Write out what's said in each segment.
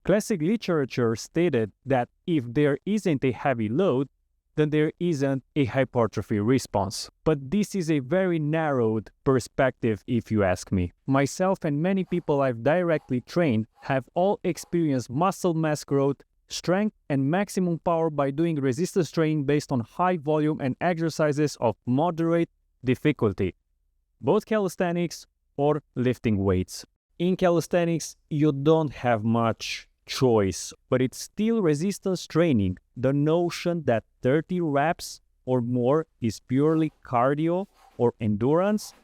Classic literature stated that if there isn't a heavy load, then there isn't a hypertrophy response. But this is a very narrowed perspective if you ask me. Myself and many people I've directly trained have all experienced muscle mass growth, strength, and maximum power by doing resistance training based on high volume and exercises of moderate difficulty, both calisthenics or lifting weights. In calisthenics, you don't have much choice, but it's still resistance training. The notion that 30 reps or more is purely cardio or endurance,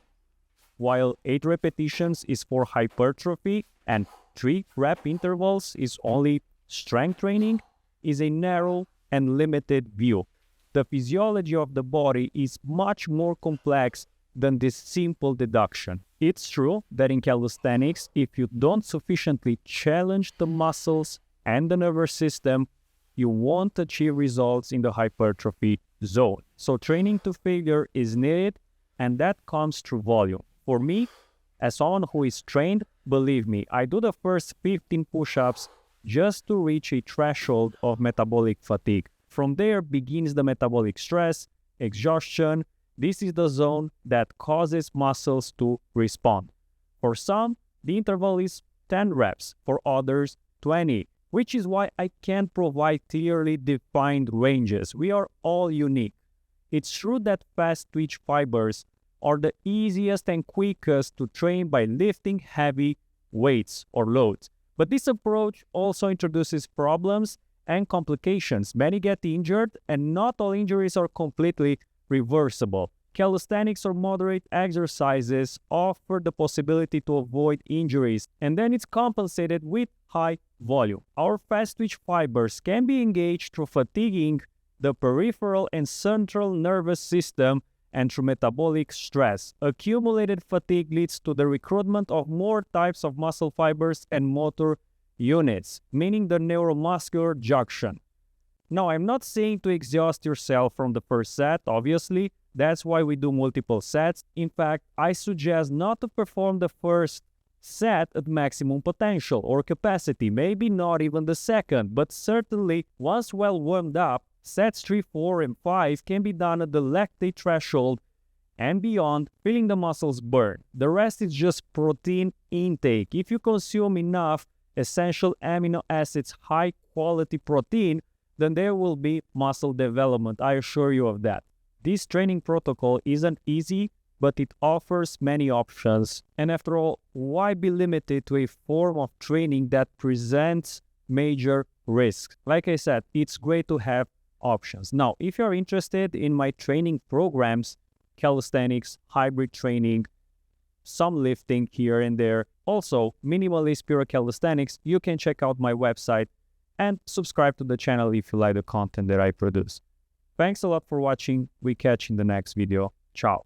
while 8 repetitions is for hypertrophy and 3 rep intervals is only strength training, is a narrow and limited view. The physiology of the body is much more complex than this simple deduction. It's true that in calisthenics, if you don't sufficiently challenge the muscles and the nervous system, you won't achieve results in the hypertrophy zone. So training to failure is needed, and that comes through volume. For me, as someone who is trained, believe me, I do the first 15 push-ups just to reach a threshold of metabolic fatigue. From there begins the metabolic stress, exhaustion. This is the zone that causes muscles to respond. For some, the interval is 10 reps, for others 20, which is why I can't provide clearly defined ranges. We are all unique. It's true that fast twitch fibers are the easiest and quickest to train by lifting heavy weights or loads. But this approach also introduces problems and complications. Many get injured, and not all injuries are completely reversible. Calisthenics or moderate exercises offer the possibility to avoid injuries, and then it's compensated with high volume. Our fast twitch fibers can be engaged through fatiguing the peripheral and central nervous system and through metabolic stress. Accumulated fatigue leads to the recruitment of more types of muscle fibers and motor units, meaning the neuromuscular junction. Now, I'm not saying to exhaust yourself from the first set, obviously. That's why we do multiple sets. In fact, I suggest not to perform the first set at maximum potential or capacity, maybe not even the second, but certainly once well warmed up, sets 3, 4, and 5 can be done at the lactate threshold and beyond, feeling the muscles burn. The rest is just protein intake. If you consume enough essential amino acids, high quality protein, then there will be muscle development, I assure you of that. This training protocol isn't easy, but it offers many options. And after all, why be limited to a form of training that presents major risks? Like I said, it's great to have options. Now, if you're interested in my training programs, calisthenics, hybrid training, some lifting here and there, also minimalist pure calisthenics, you can check out my website and subscribe to the channel if you like the content that I produce. Thanks a lot for watching. We catch you in the next video. Ciao.